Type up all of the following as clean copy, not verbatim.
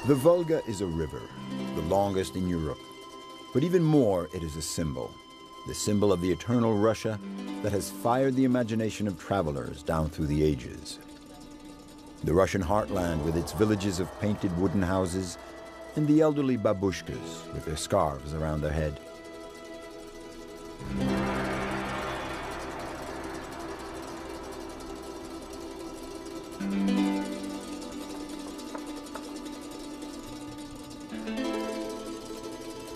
The Volga is a river, the longest in Europe. But even more, it is a symbol. The symbol of the eternal Russia that has fired the imagination of travelers down through the ages. The Russian heartland with its villages of painted wooden houses and the elderly babushkas with their scarves around their head.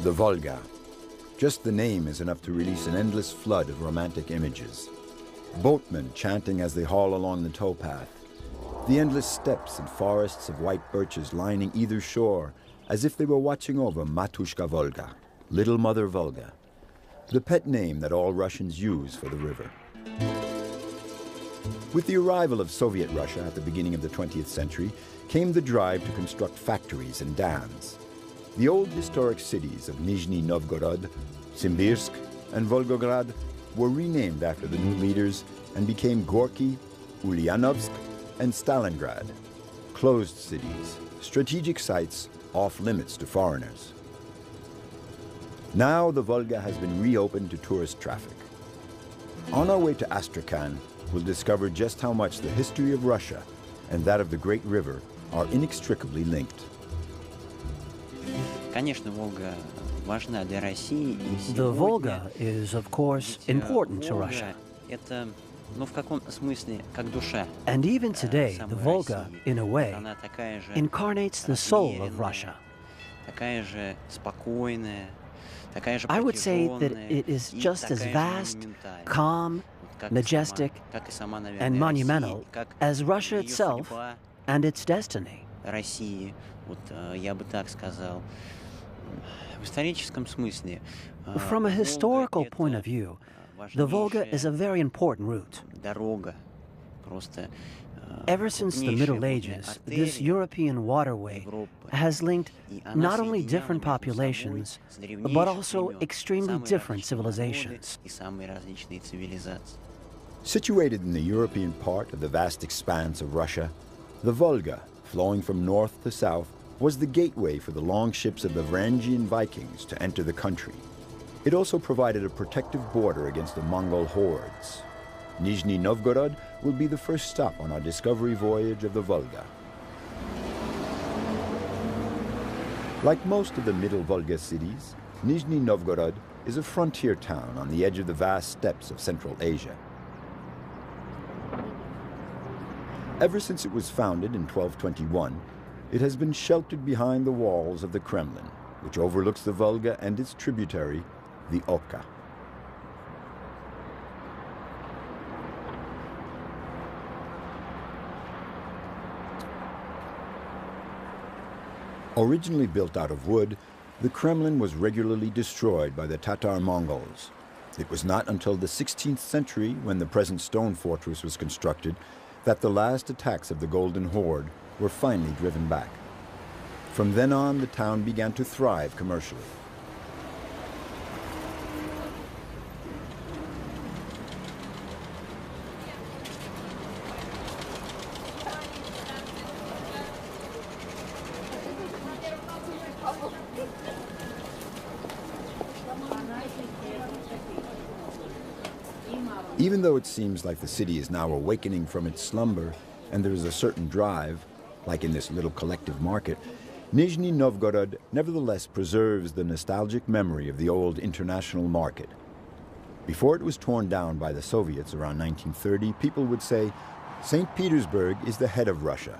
The Volga. Just the name is enough to release an endless flood of romantic images. Boatmen chanting as they haul along the towpath. The endless steppes and forests of white birches lining either shore as if they were watching over Matushka Volga, Little Mother Volga, the pet name that all Russians use for the river. With the arrival of Soviet Russia at the beginning of the 20th century came the drive to construct factories and dams. The old historic cities of Nizhny Novgorod, Simbirsk, and Volgograd were renamed after the new leaders and became Gorky, Ulyanovsk, and Stalingrad, closed cities, strategic sites off limits to foreigners. Now the Volga has been reopened to tourist traffic. On our way to Astrakhan, we'll discover just how much the history of Russia and that of the Great River are inextricably linked. The Volga is, of course, important to Russia. And even today, the Volga, in a way, incarnates the soul of Russia. I would say that it is just as vast, calm, majestic, and monumental as Russia itself and its destiny. From a historical point of view, the Volga is a very important route. Ever since the Middle Ages, this European waterway has linked not only different populations, but also extremely different civilizations. Situated in the European part of the vast expanse of Russia, the Volga, flowing from north to south, was the gateway for the long ships of the Varangian Vikings to enter the country. It also provided a protective border against the Mongol hordes. Nizhny Novgorod will be the first stop on our discovery voyage of the Volga. Like most of the Middle Volga cities, Nizhny Novgorod is a frontier town on the edge of the vast steppes of Central Asia. Ever since it was founded in 1221, it has been sheltered behind the walls of the Kremlin, which overlooks the Volga and its tributary, the Oka. Originally built out of wood, the Kremlin was regularly destroyed by the Tatar Mongols. It was not until the 16th century, when the present stone fortress was constructed, that the last attacks of the Golden Horde were finally driven back. From then on, the town began to thrive commercially. Even though it seems like the city is now awakening from its slumber and there is a certain drive, like in this little collective market, Nizhny Novgorod nevertheless preserves the nostalgic memory of the old international market. Before it was torn down by the Soviets around 1930, people would say, St. Petersburg is the head of Russia,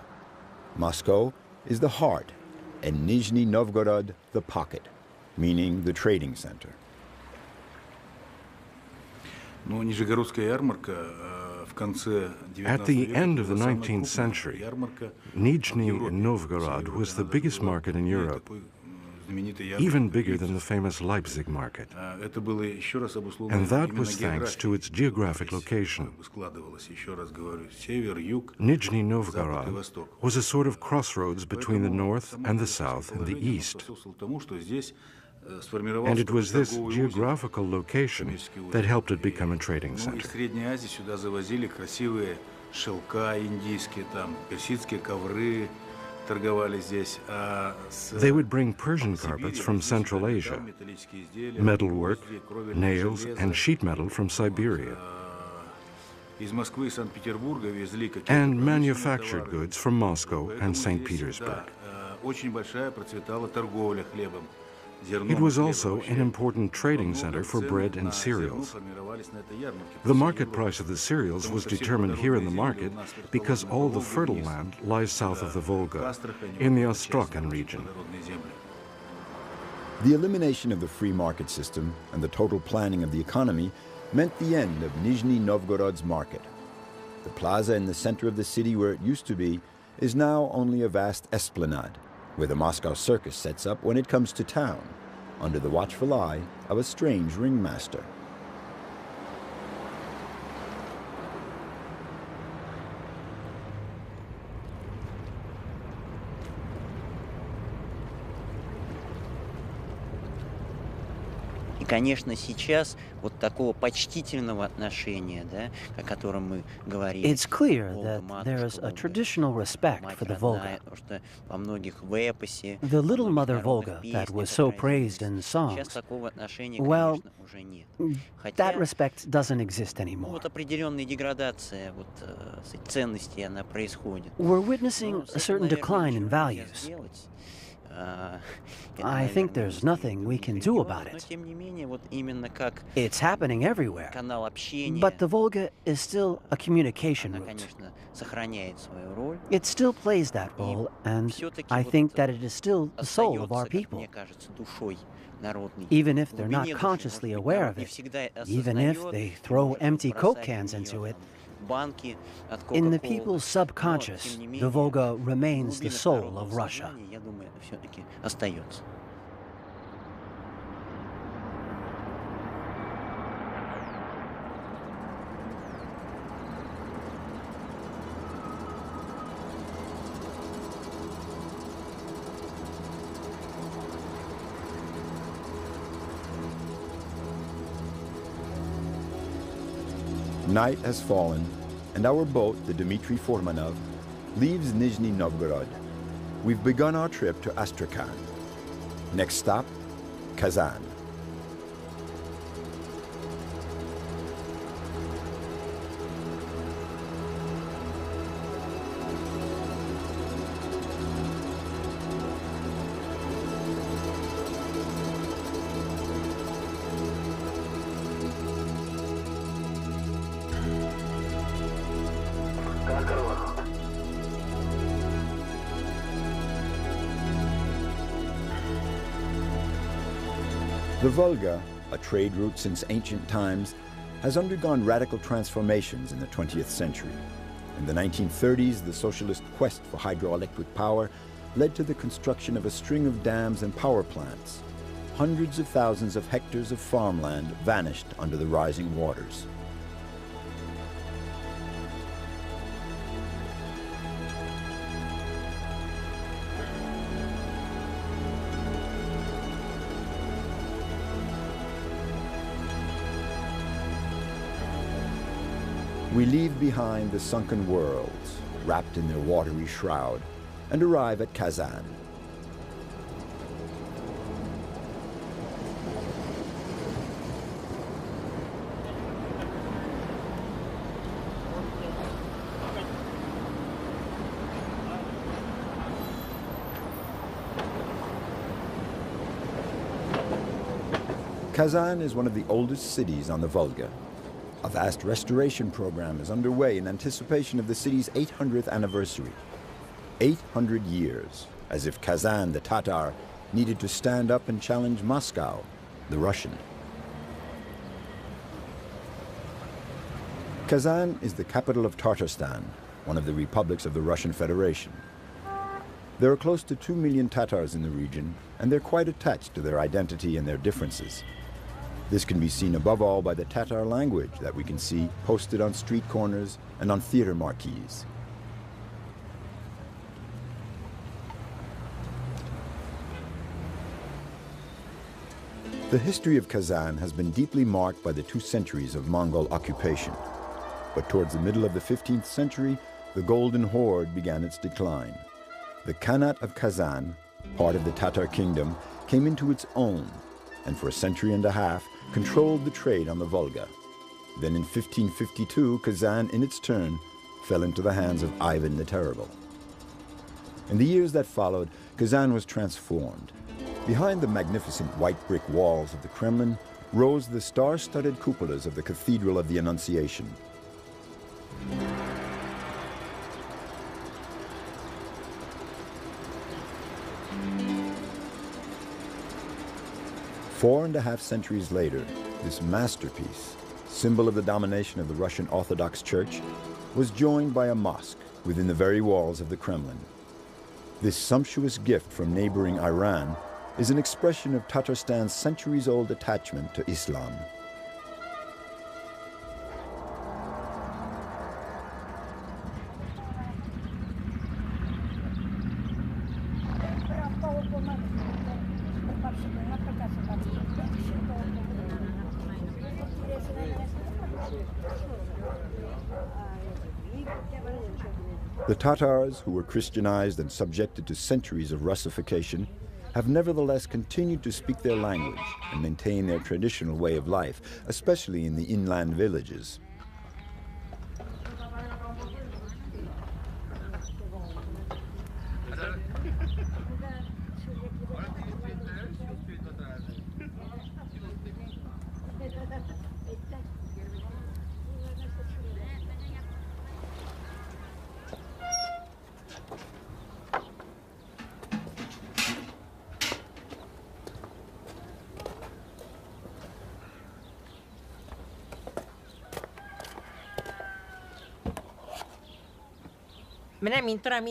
Moscow is the heart, and Nizhny Novgorod the pocket, meaning the trading center. At the end of the 19th century, Nizhny Novgorod was the biggest market in Europe, even bigger than the famous Leipzig market. And that was thanks to its geographic location. Nizhny Novgorod was a sort of crossroads between the north and the south and the east. And it was this geographical location that helped it become a trading center. They would bring Persian carpets from Central Asia, metalwork, nails, and sheet metal from Siberia, and manufactured goods from Moscow and St. Petersburg. It was also an important trading center for bread and cereals. The market price of the cereals was determined here in the market because all the fertile land lies south of the Volga, in the Astrakhan region. The elimination of the free market system and the total planning of the economy meant the end of Nizhny Novgorod's market. The plaza in the center of the city where it used to be is now only a vast esplanade, where the Moscow circus sets up when it comes to town, under the watchful eye of a strange ringmaster. Конечно, сейчас вот такого почтительного отношения, да, о котором мы говорили. It's clear that there is a traditional respect for the Volga. The little mother Volga that was so praised in songs, well, that respect doesn't exist anymore. Вот определенная деградация вот ценностей она происходит. We're witnessing a certain decline in values. I think there's nothing we can do about it. It's happening everywhere. But the Volga is still a communication route. It still plays that role, and I think that it is still the soul of our people. Even if they're not consciously aware of it, even if they throw empty Coke cans into it, in the people's subconscious, the Volga remains the soul of Russia. Night has fallen, and our boat, the Dimitri Fourmanov, leaves Nizhny Novgorod. We've begun our trip to Astrakhan. Next stop, Kazan. The Volga, a trade route since ancient times, has undergone radical transformations in the 20th century. In the 1930s, the socialist quest for hydroelectric power led to the construction of a string of dams and power plants. Hundreds of thousands of hectares of farmland vanished under the rising waters. We leave behind the sunken worlds, wrapped in their watery shroud, and arrive at Kazan. Kazan is one of the oldest cities on the Volga. A vast restoration program is underway in anticipation of the city's 800th anniversary. 800 years, as if Kazan, the Tatar, needed to stand up and challenge Moscow, the Russian. Kazan is the capital of Tatarstan, one of the republics of the Russian Federation. There are close to 2 million Tatars in the region, and they're quite attached to their identity and their differences. This can be seen above all by the Tatar language that we can see posted on street corners and on theater marquees. The history of Kazan has been deeply marked by the 2 centuries of Mongol occupation. But towards the middle of the 15th century, the Golden Horde began its decline. the Khanate of Kazan, part of the Tatar kingdom, came into its own and for a century and a half controlled the trade on the Volga. Then in 1552, Kazan in its turn fell into the hands of Ivan the Terrible. In the years that followed, Kazan was transformed. Behind the magnificent white brick walls of the Kremlin rose the star-studded cupolas of the Cathedral of the Annunciation. Four and a half centuries later, this masterpiece, symbol of the domination of the Russian Orthodox Church, was joined by a mosque within the very walls of the Kremlin. This sumptuous gift from neighboring Iran is an expression of Tatarstan's centuries-old attachment to Islam. The Tatars, who were Christianized and subjected to centuries of Russification, have nevertheless continued to speak their language and maintain their traditional way of life, especially in the inland villages.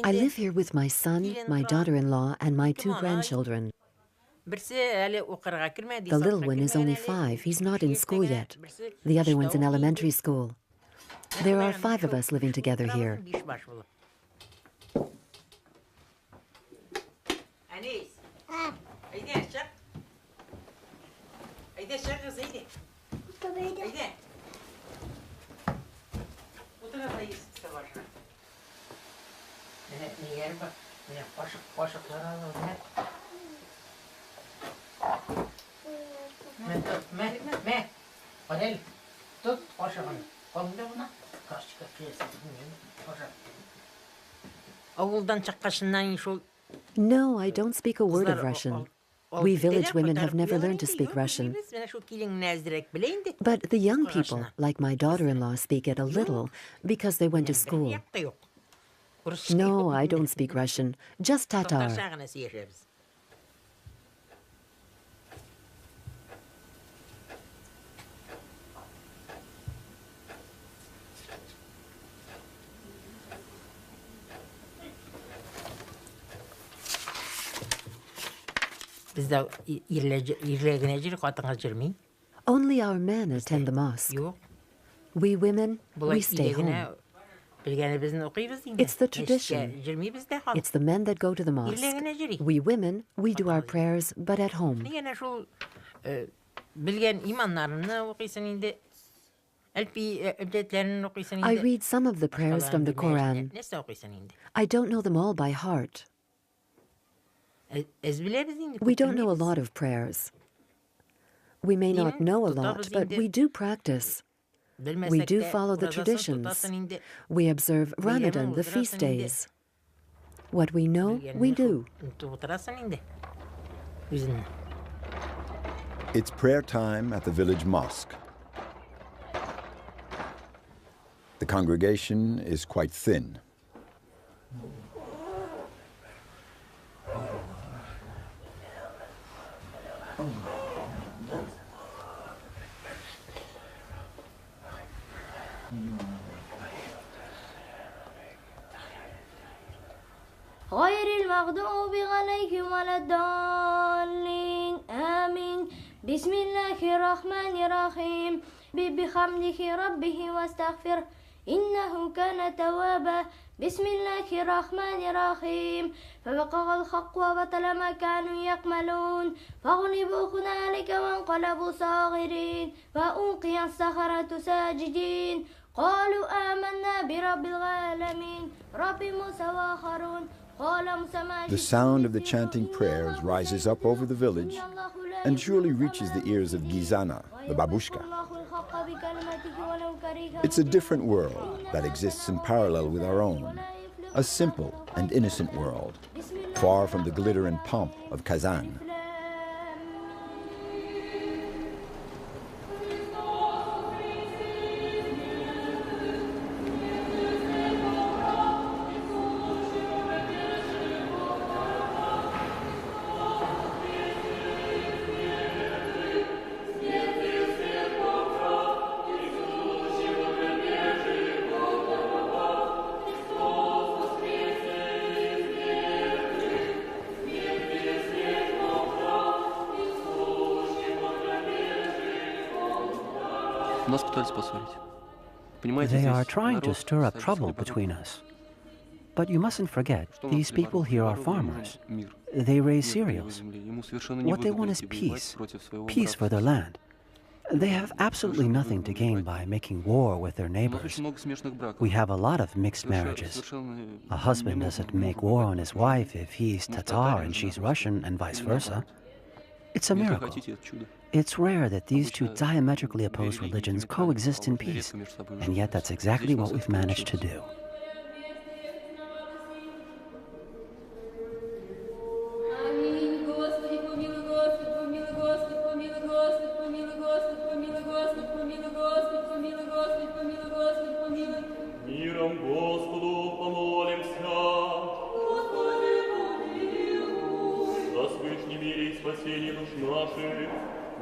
I live here with my son, my daughter-in-law, and my two grandchildren. The little one is only 5. He's not in school yet. The other one's in elementary school. There are 5 of us living together here. No, I don't speak a word of Russian. We village women have never learned to speak Russian. But the young people, like my daughter-in-law, speak it a little because they went to school. No, I don't speak Russian, just Tatar. Only our men attend the mosque. We women, we stay home. It's the tradition. It's the men that go to the mosque. We women, we do our prayers, but at home. I read some of the prayers from the Quran. I don't know them all by heart. We don't know a lot of prayers. We may not know a lot, but we do practice. We do follow the traditions. We observe Ramadan, the feast days. What we know, we do. It's prayer time at the village mosque. The congregation is quite thin. غير المغضوب عليهم ولا الضالين آمين بسم الله الرحمن الرحيم بحمده ربه واستغفره إنه كان توابا بسم الله الرحمن الرحيم فوقع الحق وبطل ما كانوا يعملون فغلبوا هنالك وانقلبوا صاغرين وألقي السحرة ساجدين قالوا آمنا برب العالمين رب موسى وهارون The sound of the chanting prayers rises up over the village and surely reaches the ears of Gizana, the babushka. It's a different world that exists in parallel with our own, a simple and innocent world, far from the glitter and pomp of Kazan. They are trying to stir up trouble between us. But you mustn't forget, these people here are farmers. They raise cereals. What they want is peace, peace for their land. They have absolutely nothing to gain by making war with their neighbors. We have a lot of mixed marriages. A husband doesn't make war on his wife if he's Tatar and she's Russian and vice versa. It's a miracle. It's rare that these two diametrically opposed religions coexist in peace, and yet that's exactly what we've managed to do.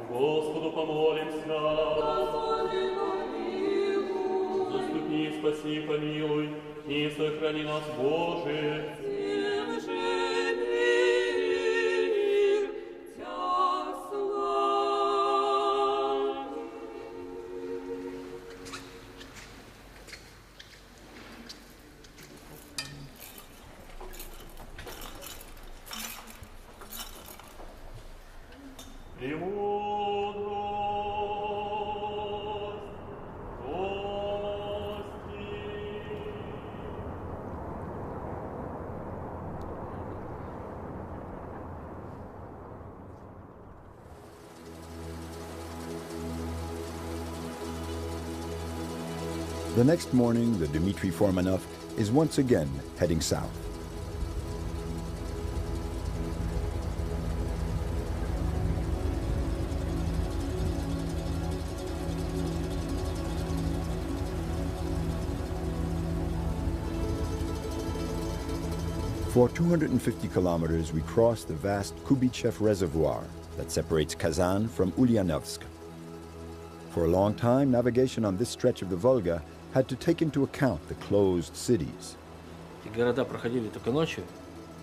Господу помолимся. Заступи, спаси, помилуй, и сохрани нас, Боже. The next morning, the Dimitri Fourmanov is once again heading south. For 250 kilometers, we cross the vast Kubichev Reservoir that separates Kazan from Ulyanovsk. For a long time, navigation on this stretch of the Volga had to take into account the closed cities.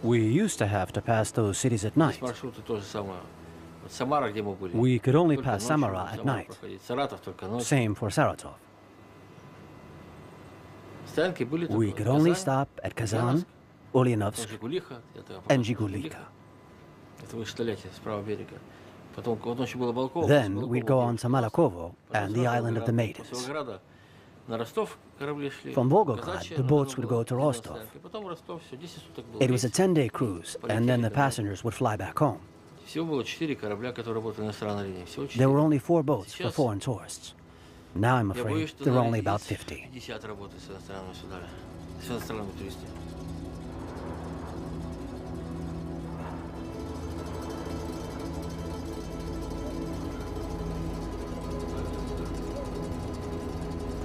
We used to have to pass those cities at night. We could only pass Samara at night. Same for Saratov. We could only stop at Kazan, Ulyanovsk, and Zhigulivka. Then we'd go on to Malakovo and the island of the Maidens. From Volgograd, the boats would go to Rostov. It was a 10-day cruise, and then the passengers would fly back home. There were only 4 boats for foreign tourists. Now I'm afraid there are only about 50.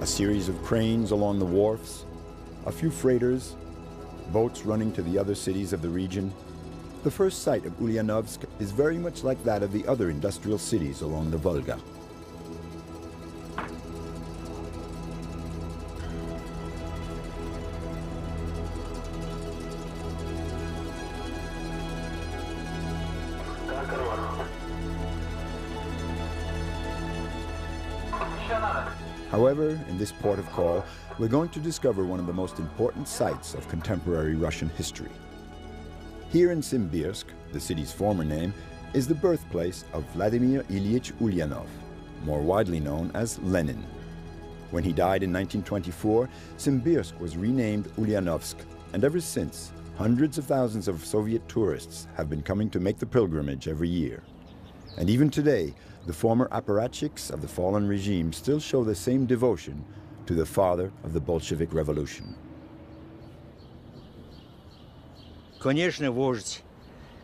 A series of cranes along the wharfs, a few freighters, boats running to the other cities of the region. The first sight of Ulyanovsk is very much like that of the other industrial cities along the Volga. However, in this port of call, we're going to discover one of the most important sites of contemporary Russian history. Here in Simbirsk, the city's former name, is the birthplace of Vladimir Ilyich Ulyanov, more widely known as Lenin. When he died in 1924, Simbirsk was renamed Ulyanovsk, and ever since, hundreds of thousands of Soviet tourists have been coming to make the pilgrimage every year. And even today, the former apparatchiks of the fallen regime still show the same devotion to the father of the Bolshevik Revolution.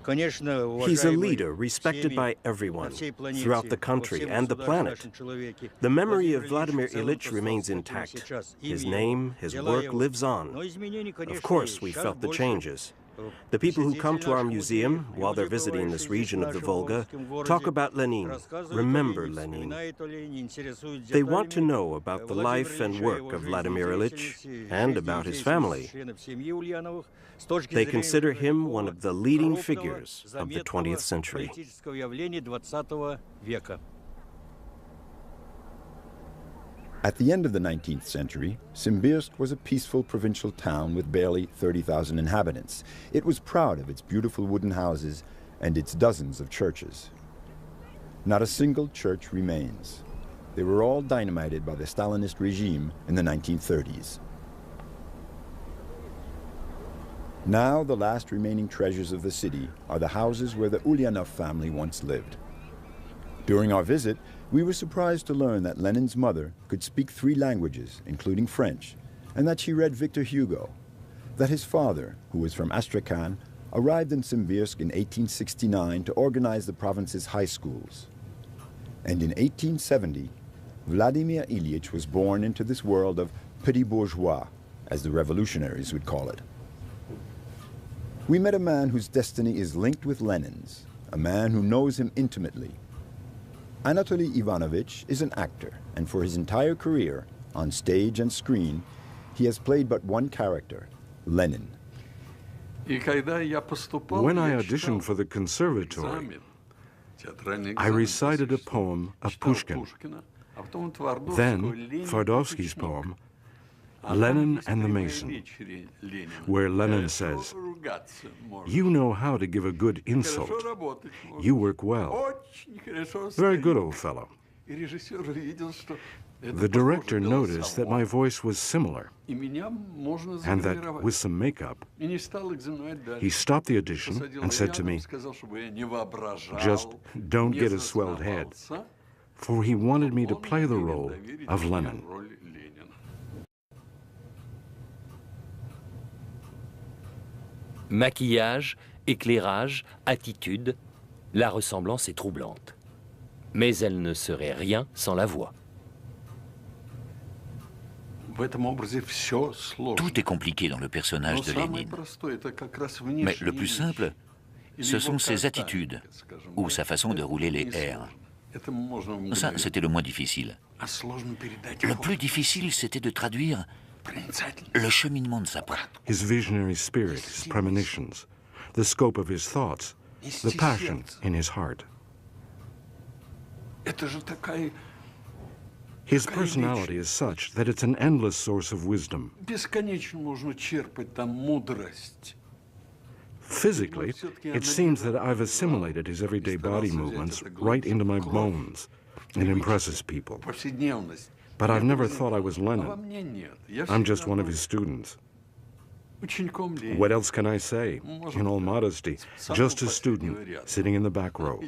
He's a leader respected by everyone throughout the country and the planet. The memory of Vladimir Ilyich remains intact. His name, his work lives on. Of course, we felt the changes. The people who come to our museum while they're visiting this region of the Volga talk about Lenin, remember Lenin. They want to know about the life and work of Vladimir Ilyich and about his family. They consider him one of the leading figures of the 20th century. At the end of the 19th century, Simbirsk was a peaceful provincial town with barely 30,000 inhabitants. It was proud of its beautiful wooden houses and its dozens of churches. Not a single church remains. They were all dynamited by the Stalinist regime in the 1930s. Now the last remaining treasures of the city are the houses where the Ulyanov family once lived. During our visit, we were surprised to learn that Lenin's mother could speak 3 languages, including French, and that she read Victor Hugo, that his father, who was from Astrakhan, arrived in Simbirsk in 1869 to organize the province's high schools. And in 1870, Vladimir Ilyich was born into this world of petit bourgeois, as the revolutionaries would call it. We met a man whose destiny is linked with Lenin's, a man who knows him intimately. Anatoly Ivanovich is an actor, and for his entire career, on stage and screen, he has played but one character, Lenin. When I auditioned for the conservatory, I recited a poem of Pushkin, then Twardowski's poem, Lenin and the Mason, where Lenin says, "You know how to give a good insult. You work well. Very good, old fellow." The director noticed that my voice was similar, and that with some makeup, he stopped the audition and said to me, "Just don't get a swelled head," for he wanted me to play the role of Lenin. Maquillage, éclairage, attitude, la ressemblance est troublante. Mais elle ne serait rien sans la voix. Tout est compliqué dans le personnage de Lénine. Mais le plus simple, ce sont ses attitudes ou sa façon de rouler les airs. Ça, c'était le moins difficile. Le plus difficile, c'était de traduire le cheminement de sa pensée. His visionary spirit, his premonitions, the scope of his thoughts, the passion in his heart. His personality is such that it's an endless source of wisdom. Physically, it seems that I've assimilated his everyday body movements right into my bones. It impresses people. But I've never thought I was Lenin. I'm just one of his students. What else can I say? In all modesty, just a student sitting in the back row.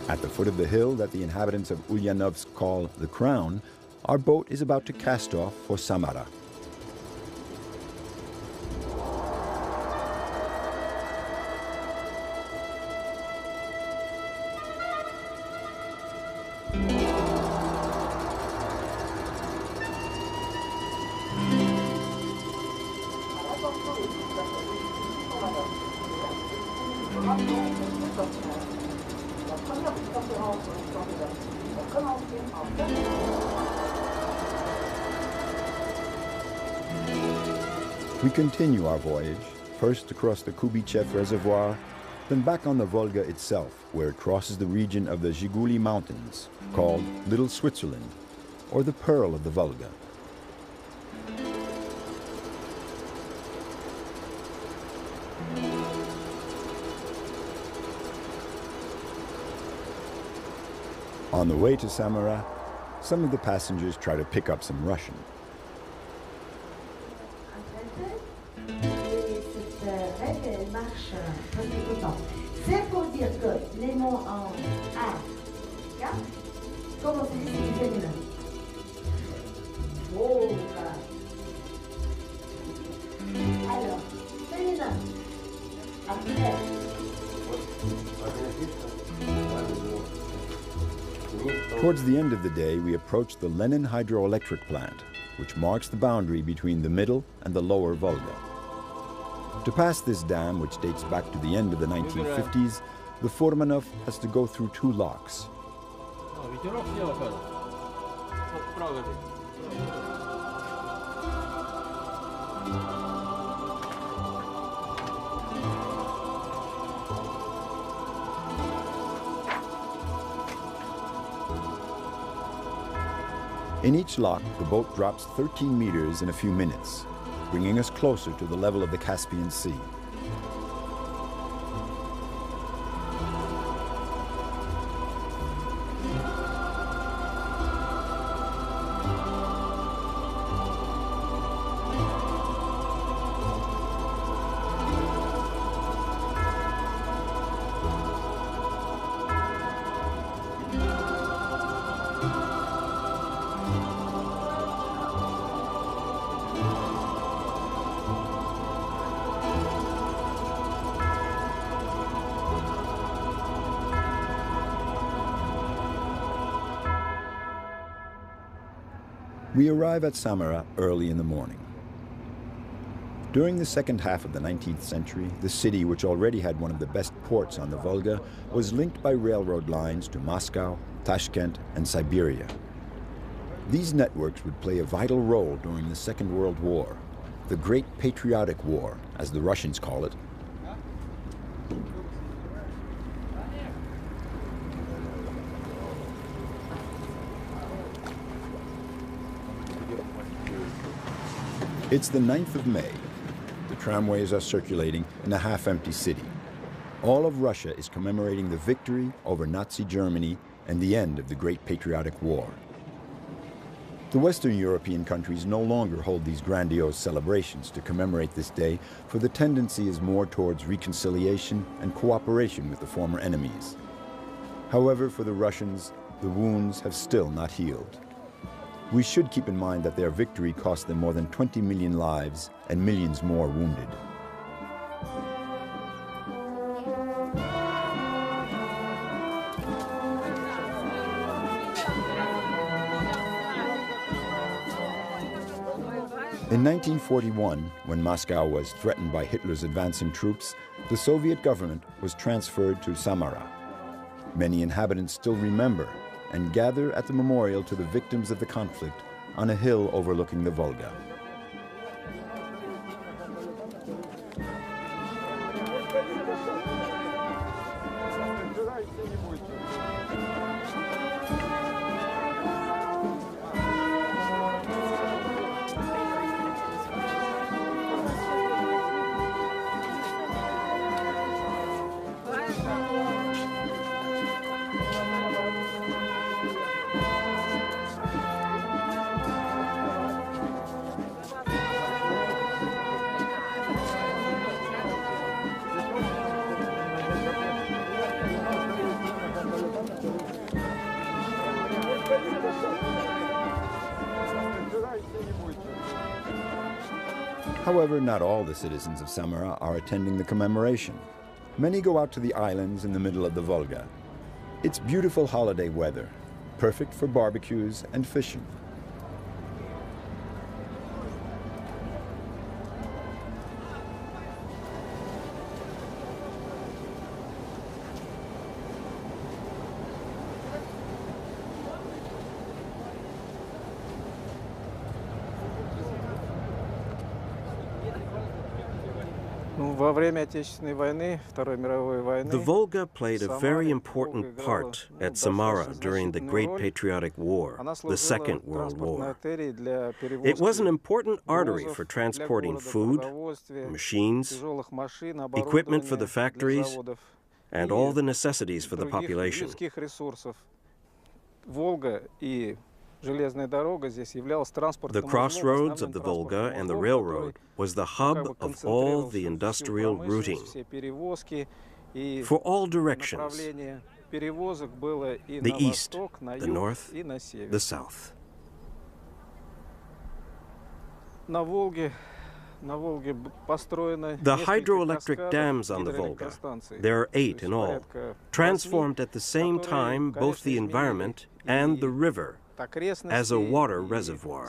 At the foot of the hill that the inhabitants of Ulyanovsk call the Crown, our boat is about to cast off for Samara. We continue our voyage, first across the Kubichev Reservoir, then back on the Volga itself, where it crosses the region of the Zhiguli Mountains, called Little Switzerland, or the Pearl of the Volga. On the way to Samara, some of the passengers try to pick up some Russian. C'est pour dire que les mots en A, comment c'est dit, c'est féminin. Volga. Alors, féminin. Après. Towards the end of the day, we approach the Lenin hydroelectric plant, which marks the boundary between the middle and the lower Volga. To pass this dam, which dates back to the end of the 1950s, the Fourmanov has to go through two locks. In each lock, the boat drops 13 meters in a few minutes, bringing us closer to the level of the Caspian Sea. We arrive at Samara early in the morning. During the second half of the 19th century, the city, which already had one of the best ports on the Volga, was linked by railroad lines to Moscow, Tashkent, and Siberia. These networks would play a vital role during the Second World War, the Great Patriotic War, as the Russians call it. It's the 9th of May. The tramways are circulating in a half-empty city. All of Russia is commemorating the victory over Nazi Germany and the end of the Great Patriotic War. The Western European countries no longer hold these grandiose celebrations to commemorate this day, for the tendency is more towards reconciliation and cooperation with the former enemies. However, for the Russians, the wounds have still not healed. We should keep in mind that their victory cost them more than 20 million lives and millions more wounded. In 1941, when Moscow was threatened by Hitler's advancing troops, the Soviet government was transferred to Samara. Many inhabitants still remember and gather at the memorial to the victims of the conflict on a hill overlooking the Volga. However, not all the citizens of Samara are attending the commemoration. Many go out to the islands in the middle of the Volga. It's beautiful holiday weather, perfect for barbecues and fishing. The Volga played a very important part at Samara during the Great Patriotic War, the Second World War. It was an important artery for transporting food, machines, equipment for the factories, and all the necessities for the population. The crossroads of the Volga and the railroad was the hub of all the industrial routing for all directions: the east, the north, the south. The hydroelectric dams on the Volga, there are 8 in all, transformed at the same time both the environment and the river as a water reservoir.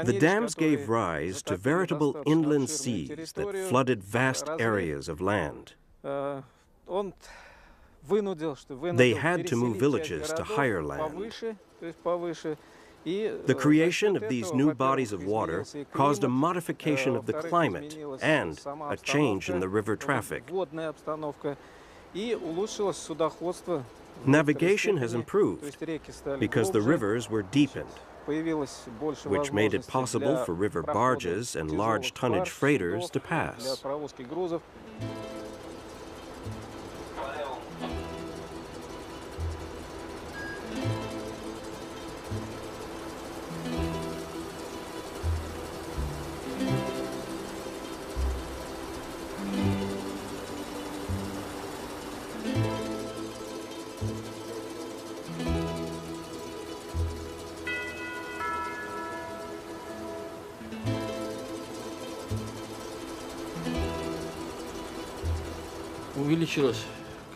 The dams gave rise to veritable inland seas that flooded vast areas of land. They had to move villages to higher land. The creation of these new bodies of water caused a modification of the climate and a change in the river traffic. Navigation has improved because the rivers were deepened, which made it possible for river barges and large tonnage freighters to pass.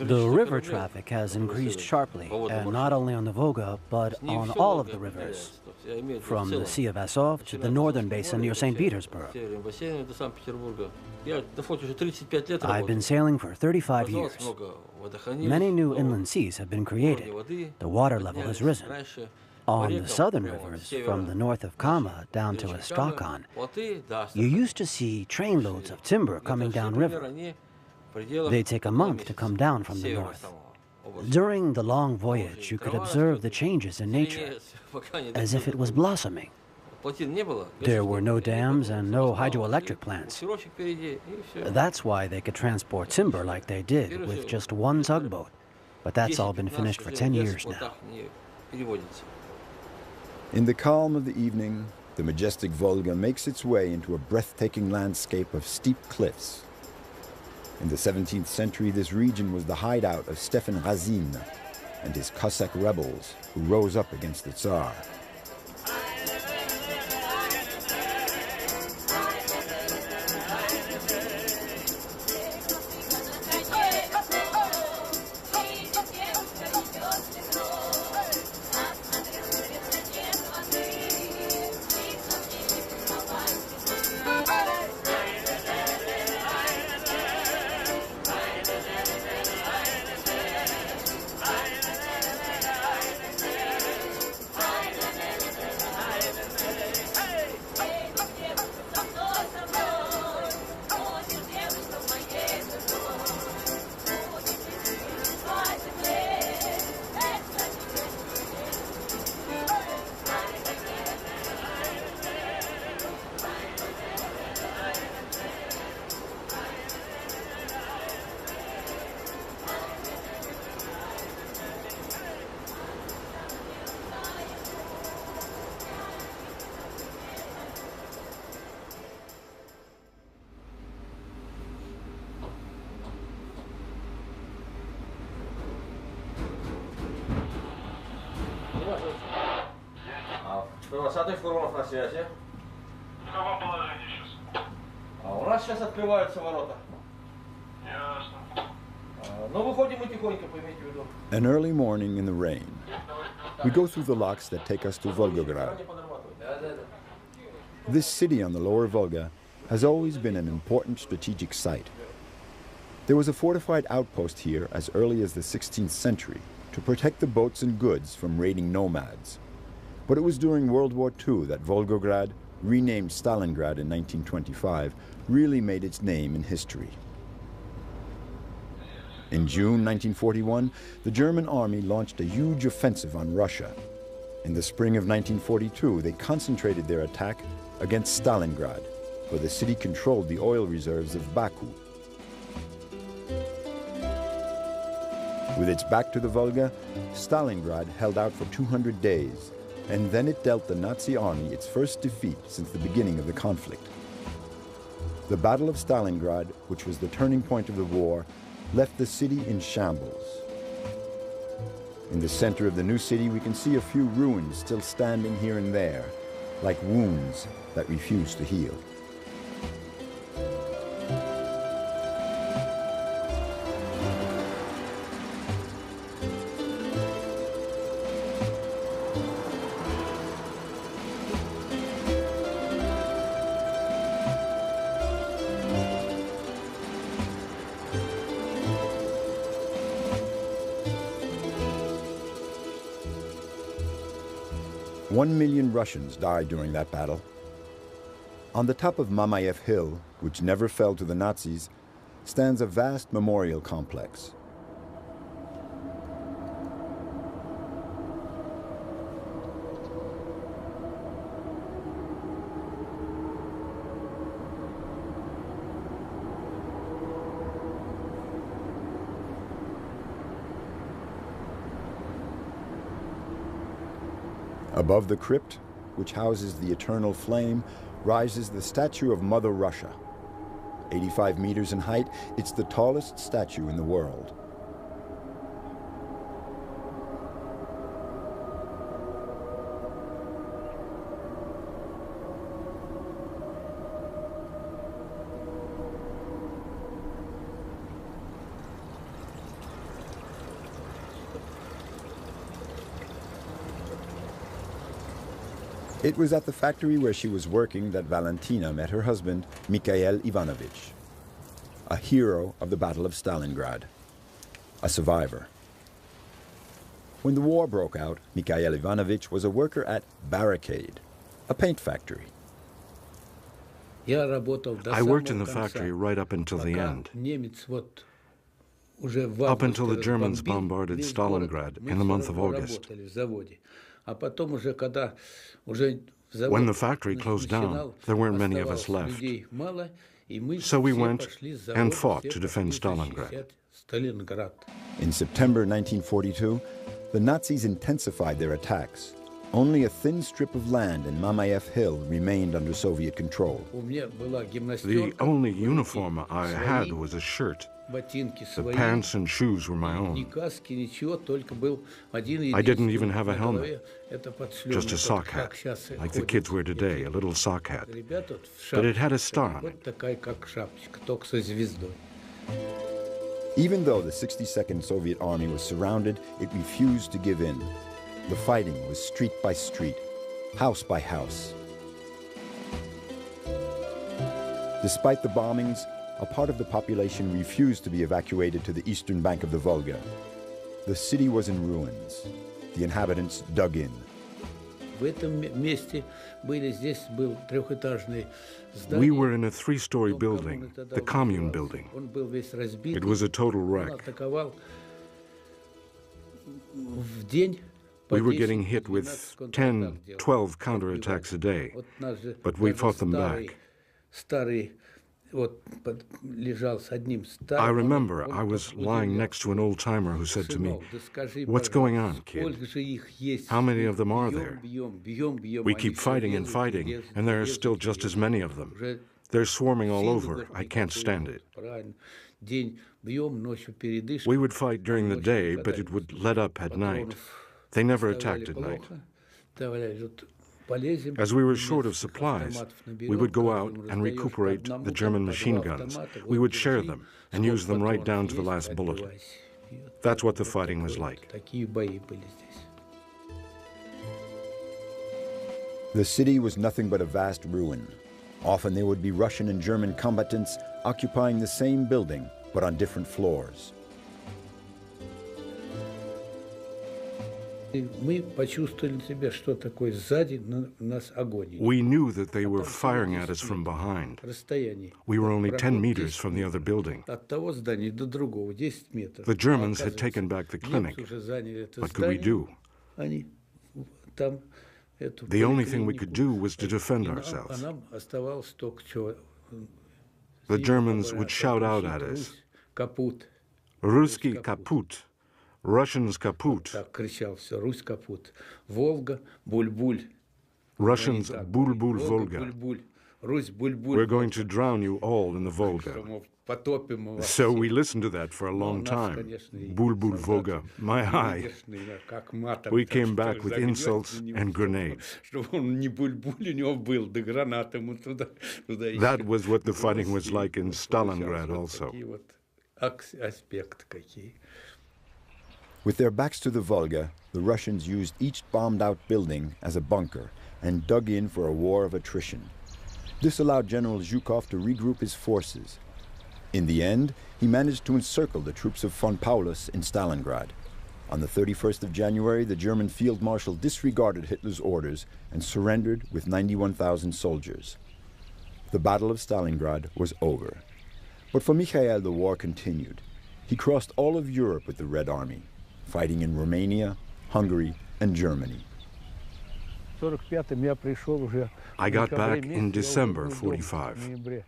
The river traffic has increased sharply, and not only on the Volga, but on all of the rivers, from the Sea of Azov to the northern basin near St. Petersburg. I've been sailing for 35 years. Many new inland seas have been created. The water level has risen. On the southern rivers, from the north of Kama down to Astrakhan, you used to see trainloads of timber coming downriver. They take a month to come down from the north. During the long voyage, you could observe the changes in nature, as if it was blossoming. There were no dams and no hydroelectric plants. That's why they could transport timber like they did with just one tugboat. But that's all been finished for 10 years now. In the calm of the evening, the majestic Volga makes its way into a breathtaking landscape of steep cliffs. In the 17th century, this region was the hideout of Stefan Razin and his Cossack rebels who rose up against the Tsar. Fourmanov на связи. В каком положении сейчас? У нас сейчас открываются ворота. Ясно. Но выходим мы тихонько, поймите в виду. An early morning in the rain. We go through the locks that take us to Volgograd. This city on the lower Volga has always been an important strategic site. There was a fortified outpost here as early as the 16th century to protect the boats and goods from raiding nomads. But it was during World War II that Volgograd, renamed Stalingrad in 1925, really made its name in history. In June 1941, the German army launched a huge offensive on Russia. In the spring of 1942, they concentrated their attack against Stalingrad, where the city controlled the oil reserves of Baku. With its back to the Volga, Stalingrad held out for 200 days, and then it dealt the Nazi army its first defeat since the beginning of the conflict. The Battle of Stalingrad, which was the turning point of the war, left the city in shambles. In the center of the new city, we can see a few ruins still standing here and there, like wounds that refuse to heal. One million Russians died during that battle. On the top of Mamayev Hill, which never fell to the Nazis, stands a vast memorial complex. Above the crypt, which houses the eternal flame, rises the statue of Mother Russia. 85 meters in height, it's the tallest statue in the world. It was at the factory where she was working that Valentina met her husband, Mikhail Ivanovich, a hero of the Battle of Stalingrad, a survivor. When the war broke out, Mikhail Ivanovich was a worker at Barricade, a paint factory. I worked in the factory right up until the end, up until the Germans bombarded Stalingrad in the month of August. When the factory closed down, there weren't many of us left. So we went and fought to defend Stalingrad. In September 1942, the Nazis intensified their attacks. Only a thin strip of land in Mamayev Hill remained under Soviet control. The only uniform I had was a shirt. The pants and shoes were my own. I didn't even have a helmet, just a sock hat, like the kids wear today, a little sock hat. But it had a star on it. Even though the 62nd Soviet Army was surrounded, it refused to give in. The fighting was street by street, house by house. Despite the bombings, a part of the population refused to be evacuated to the eastern bank of the Volga. The city was in ruins. The inhabitants dug in. We were in a three-story building, the commune building. It was a total wreck. We were getting hit with 10, 12 counterattacks a day, but we fought them back. I remember I was lying next to an old-timer who said to me, "What's going on, kid? How many of them are there? We keep fighting and fighting, and there are still just as many of them. They're swarming all over. I can't stand it." We would fight during the day, but it would let up at night. They never attacked at night. As we were short of supplies, we would go out and recuperate the German machine guns. We would share them and use them right down to the last bullet. That's what the fighting was like. The city was nothing but a vast ruin. Often there would be Russian and German combatants occupying the same building, but on different floors. We knew that they were firing at us from behind. We were only 10 meters from the other building. The Germans had taken back the clinic. What could we do? The only thing we could do was to defend ourselves. The Germans would shout out at us, "Ruski kaput," Russians kaput. Russians bul-bul Volga. We're going to drown you all in the Volga. So we listened to that for a long time. Bul-bul Volga, my eye. We came back with insults and grenades. That was what the fighting was like in Stalingrad also. With their backs to the Volga, the Russians used each bombed-out building as a bunker and dug in for a war of attrition. This allowed General Zhukov to regroup his forces. In the end, he managed to encircle the troops of von Paulus in Stalingrad. On the 31st of January, the German field marshal disregarded Hitler's orders and surrendered with 91,000 soldiers. The Battle of Stalingrad was over. But for Mikhail, the war continued. He crossed all of Europe with the Red Army, fighting in Romania, Hungary, and Germany. I got back in December 45.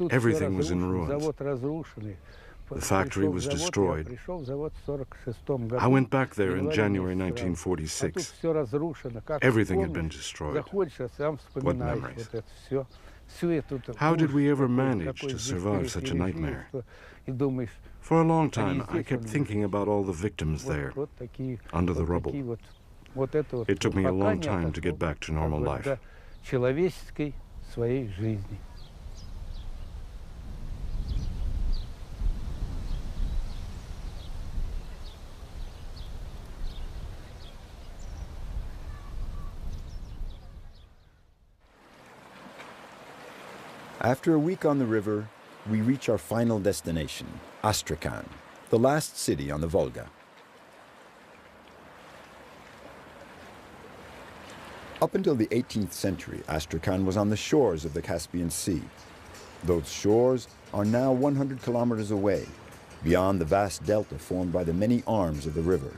Everything was in ruins. The factory was destroyed. I went back there in January 1946. Everything had been destroyed. What memories. How did we ever manage to survive such a nightmare? For a long time, I kept thinking about all the victims there, under the rubble. It took me a long time to get back to normal life. After a week on the river, we reach our final destination, Astrakhan, the last city on the Volga. Up until the 18th century, Astrakhan was on the shores of the Caspian Sea. Those shores are now 100 kilometers away, beyond the vast delta formed by the many arms of the river.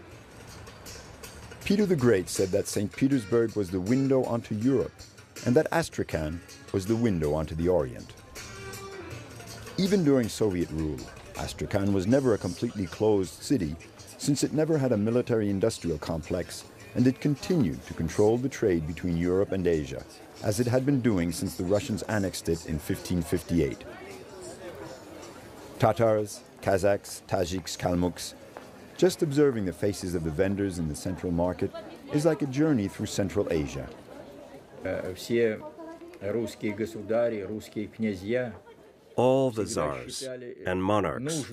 Peter the Great said that St. Petersburg was the window onto Europe, and that Astrakhan was the window onto the Orient. Even during Soviet rule, Astrakhan was never a completely closed city, since it never had a military-industrial complex, and it continued to control the trade between Europe and Asia, as it had been doing since the Russians annexed it in 1558. Tatars, Kazakhs, Tajiks, Kalmuks, just observing the faces of the vendors in the central market is like a journey through Central Asia. All the czars and monarchs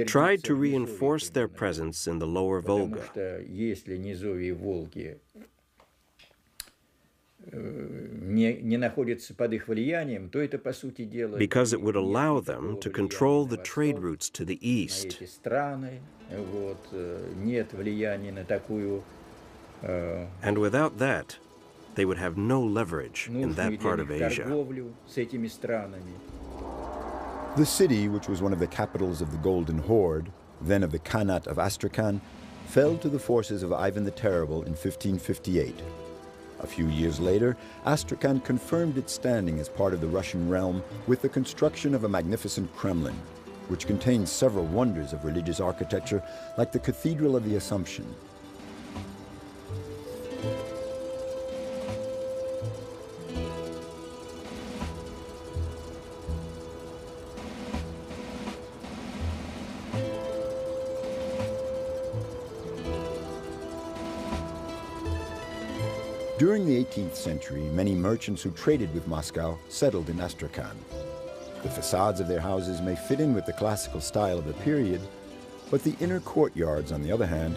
tried to reinforce their presence in the lower Volga. Because it would allow them to control the trade routes to the east. And without that, they would have no leverage in that part of Asia. The city, which was one of the capitals of the Golden Horde, then of the Khanate of Astrakhan, fell to the forces of Ivan the Terrible in 1558. A few years later, Astrakhan confirmed its standing as part of the Russian realm with the construction of a magnificent Kremlin, which contains several wonders of religious architecture, like the Cathedral of the Assumption. During the 18th century, many merchants who traded with Moscow settled in Astrakhan. The facades of their houses may fit in with the classical style of the period, but the inner courtyards, on the other hand,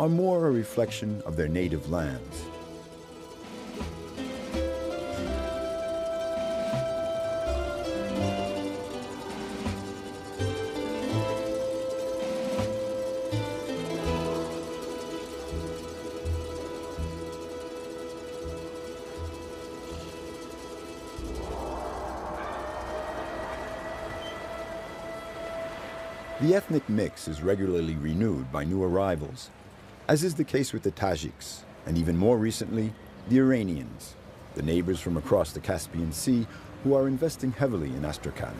are more a reflection of their native lands. The ethnic mix is regularly renewed by new arrivals, as is the case with the Tajiks, and even more recently, the Iranians, the neighbors from across the Caspian Sea who are investing heavily in Astrakhan.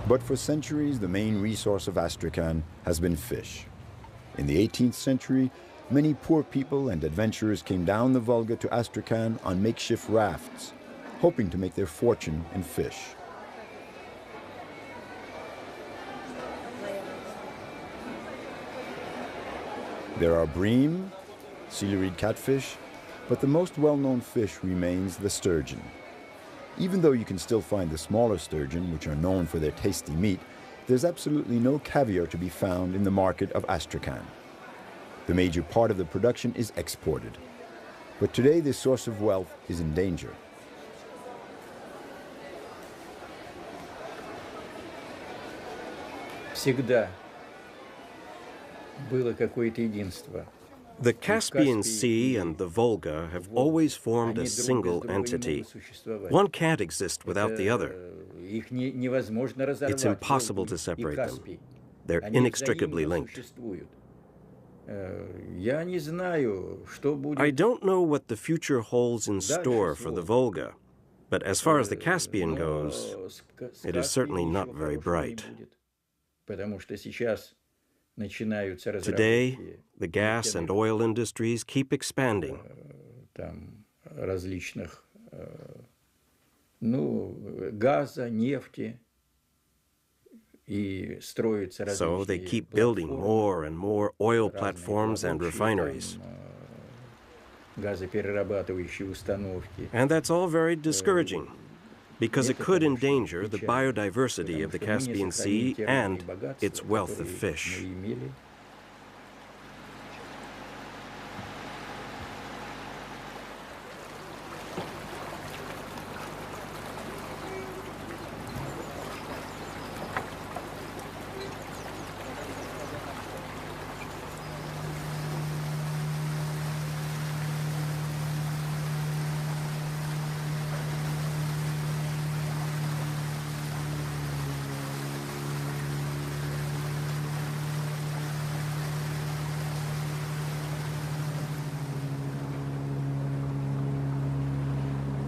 But for centuries, the main resource of Astrakhan has been fish. In the 18th century, many poor people and adventurers came down the Volga to Astrakhan on makeshift rafts, hoping to make their fortune in fish. There are bream, seal-reed catfish, but the most well-known fish remains the sturgeon. Even though you can still find the smaller sturgeon, which are known for their tasty meat, there's absolutely no caviar to be found in the market of Astrakhan. The major part of the production is exported. But today this source of wealth is in danger. Всегда было какое-то единство. The Caspian Sea and the Volga have always formed a single entity. One can't exist without the other. It's impossible to separate them. They're inextricably linked. I don't know what the future holds in store for the Volga, but as far as the Caspian goes, it is certainly not very bright. Today, the gas and oil industries keep expanding. So they keep building more and more oil platforms and refineries. And that's all very discouraging, because it could endanger the biodiversity of the Caspian Sea and its wealth of fish.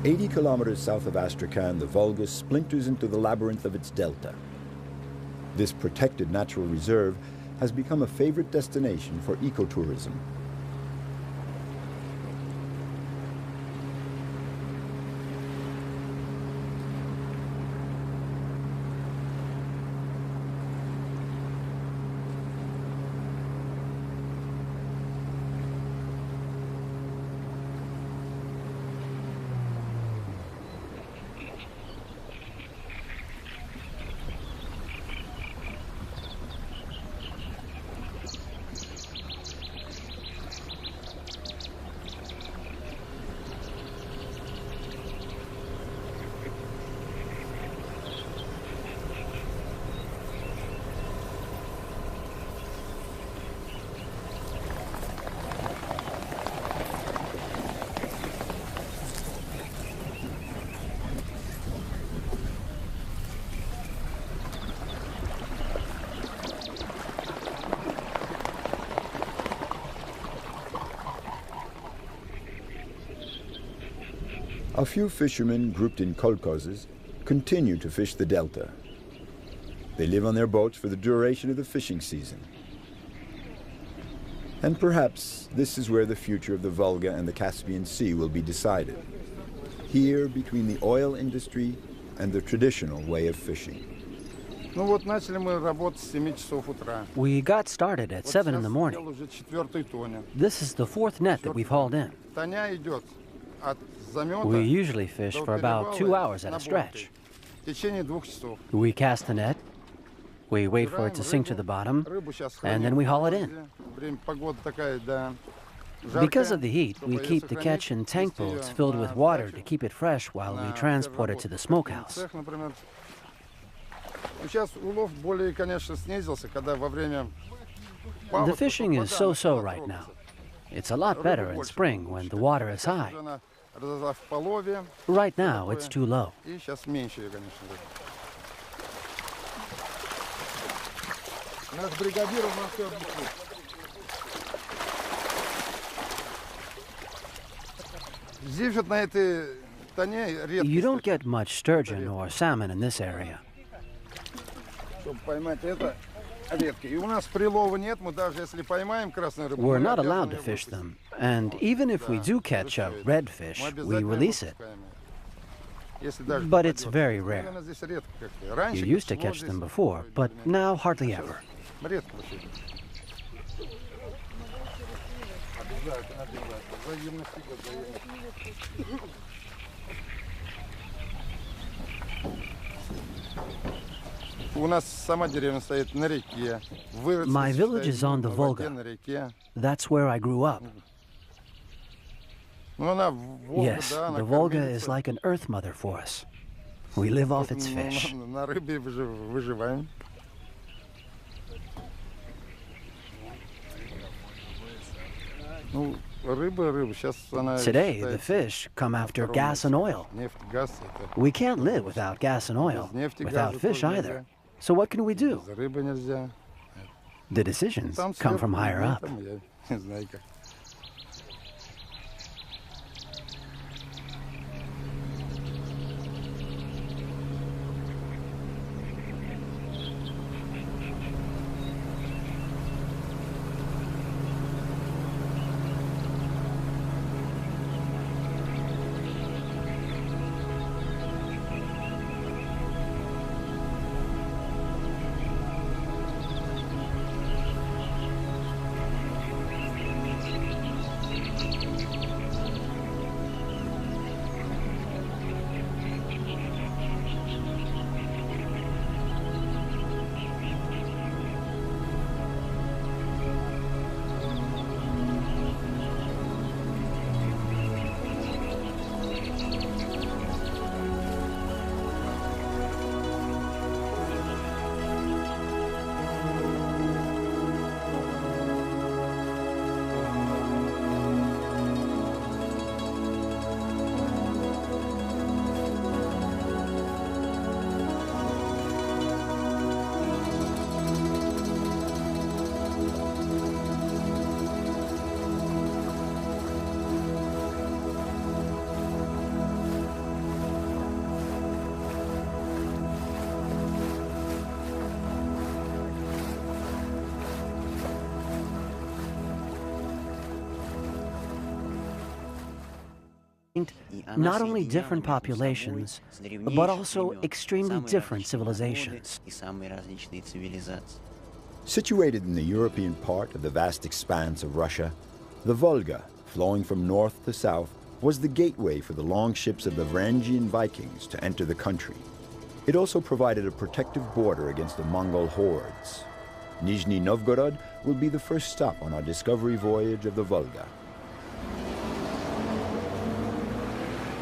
"80 kilometers south of Astrakhan, the Volga splinters into the labyrinth of its delta. This protected natural reserve has become a favorite destination for ecotourism. A few fishermen grouped in kolkhozes continue to fish the delta. They live on their boats for the duration of the fishing season. And perhaps this is where the future of the Volga and the Caspian Sea will be decided. Here, between the oil industry and the traditional way of fishing. We got started at 7 in the morning. This is the 4th net that we've hauled in. We usually fish for about 2 hours at a stretch. We cast the net, we wait for it to sink to the bottom, and then we haul it in. Because of the heat, we keep the catch in tank boats filled with water to keep it fresh while we transport it to the smokehouse. The fishing is so-so right now. It's a lot better in spring when the water is high. Right now, it's too low. You don't get much sturgeon or salmon in this area. We're not allowed to fish them, and even if we do catch a redfish, we release it. But it's very rare. You used to catch them before, but now hardly ever. My village is on the Volga. That's where I grew up. Yes, the Volga is like an earth mother for us. We live off its fish. Today, the fish come after gas and oil. We can't live without gas and oil, without fish either. So what can we do? The decisions come from higher up. Not only different populations, but also extremely different civilizations. Situated in the European part of the vast expanse of Russia, the Volga, flowing from north to south, was the gateway for the long ships of the Varangian Vikings to enter the country. It also provided a protective border against the Mongol hordes. Nizhny Novgorod will be the first stop on our discovery voyage of the Volga.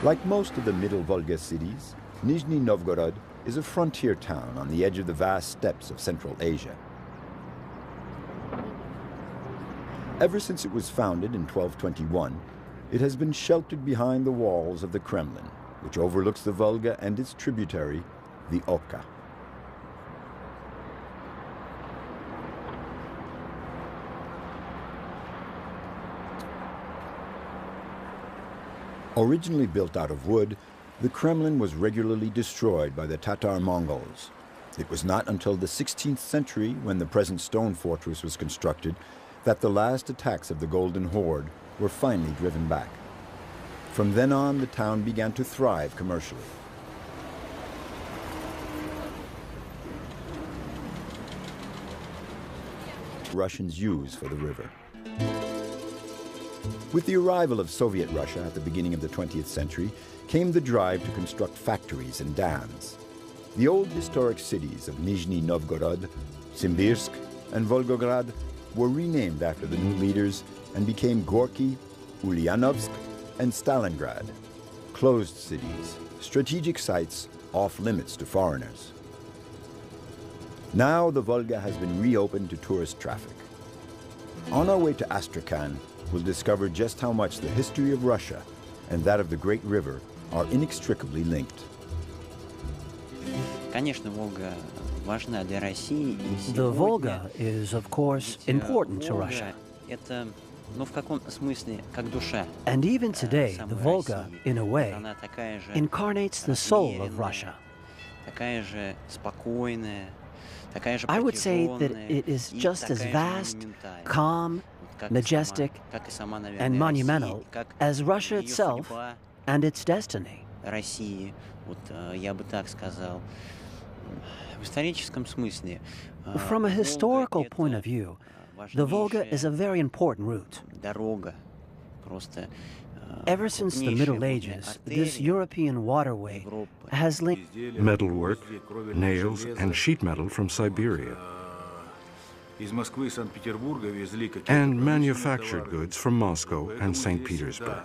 Like most of the middle Volga cities, Nizhny Novgorod is a frontier town on the edge of the vast steppes of Central Asia. Ever since it was founded in 1221, it has been sheltered behind the walls of the Kremlin, which overlooks the Volga and its tributary, the Oka. Originally built out of wood, the Kremlin was regularly destroyed by the Tatar Mongols. It was not until the 16th century, when the present stone fortress was constructed, that the last attacks of the Golden Horde were finally driven back. From then on, the town began to thrive commercially. Russians use for the river. With the arrival of Soviet Russia at the beginning of the 20th century came the drive to construct factories and dams. The old historic cities of Nizhny Novgorod, Simbirsk, and Volgograd were renamed after the new leaders and became Gorky, Ulyanovsk, and Stalingrad, closed cities, strategic sites off limits to foreigners. Now the Volga has been reopened to tourist traffic. On our way to Astrakhan, we'll discover just how much the history of Russia and that of the Great River are inextricably linked. The Volga is, of course, important to Russia. And even today, the Volga, in a way, incarnates the soul of Russia. I would say that it is just as vast, calm, majestic, and monumental as Russia itself and its destiny. From a historical point of view, the Volga is a very important route. Ever since the Middle Ages, this European waterway has linked metalwork, nails, and sheet metal from Siberia, and manufactured goods from Moscow and St. Petersburg.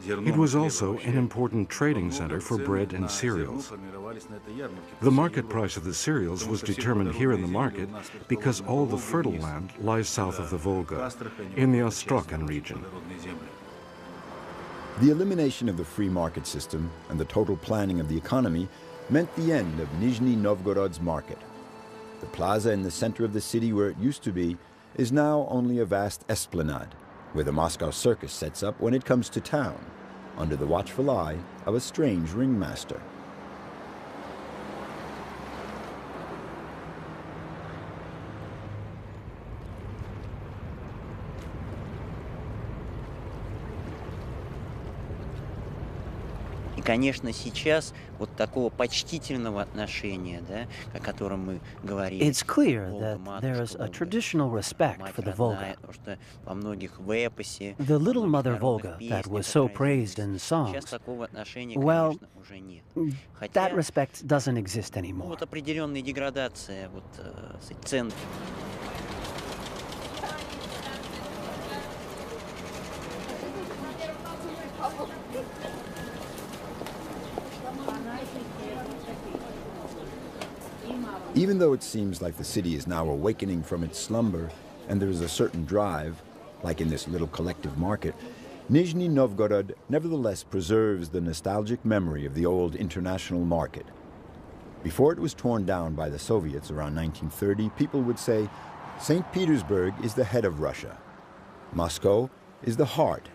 It was also an important trading center for bread and cereals. The market price of the cereals was determined here in the market because all the fertile land lies south of the Volga, in the Astrakhan region. The elimination of the free market system and the total planning of the economy meant the end of Nizhny Novgorod's market. The plaza in the center of the city where it used to be is now only a vast esplanade, where the Moscow circus sets up when it comes to town, under the watchful eye of a strange ringmaster. Конечно, сейчас вот такого почтительного отношения, да, о котором мы говорили. It's clear that there is a traditional respect for the Volga. The little mother Volga that was so praised in songs, well, that respect doesn't exist anymore. Вот определенная деградация вот цен. Even though it seems like the city is now awakening from its slumber, and there is a certain drive, like in this little collective market, Nizhny Novgorod nevertheless preserves the nostalgic memory of the old international market. Before it was torn down by the Soviets around 1930, people would say, St. Petersburg is the head of Russia, Moscow is the heart,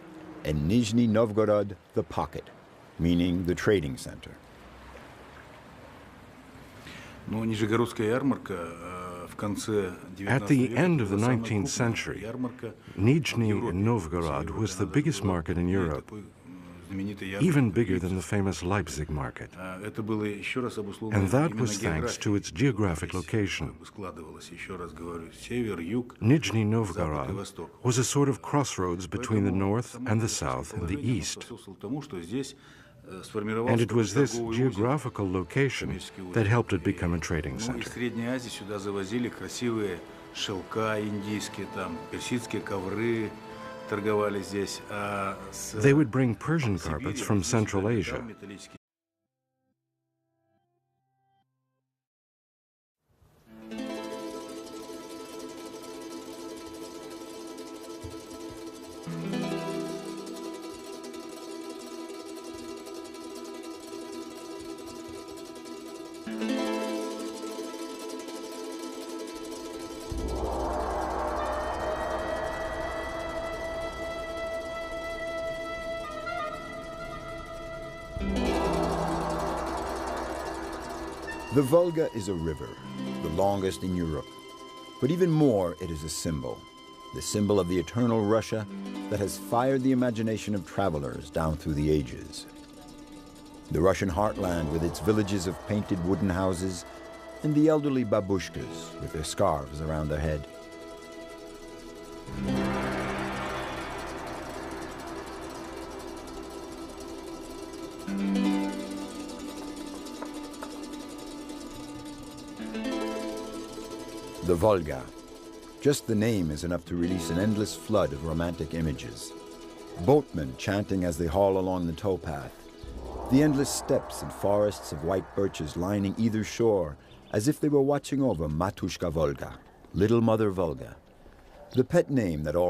and Nizhny Novgorod the pocket, meaning the trading center. At the end of the 19th century, Nizhny Novgorod was the biggest market in Europe, even bigger than the famous Leipzig market. And that was thanks to its geographic location. Nizhny Novgorod was a sort of crossroads between the north and the south and the east. And it was this geographical location that helped it become a trading center. They would bring Persian carpets from Central Asia. The Volga is a river, the longest in Europe. But even more, it is a symbol, the symbol of the eternal Russia that has fired the imagination of travelers down through the ages. The Russian heartland with its villages of painted wooden houses and the elderly babushkas with their scarves around their head. The Volga. Just the name is enough to release an endless flood of romantic images. Boatmen chanting as they haul along the towpath. The endless steppes and forests of white birches lining either shore, as if they were watching over Matushka Volga. Little Mother Volga, the pet name that all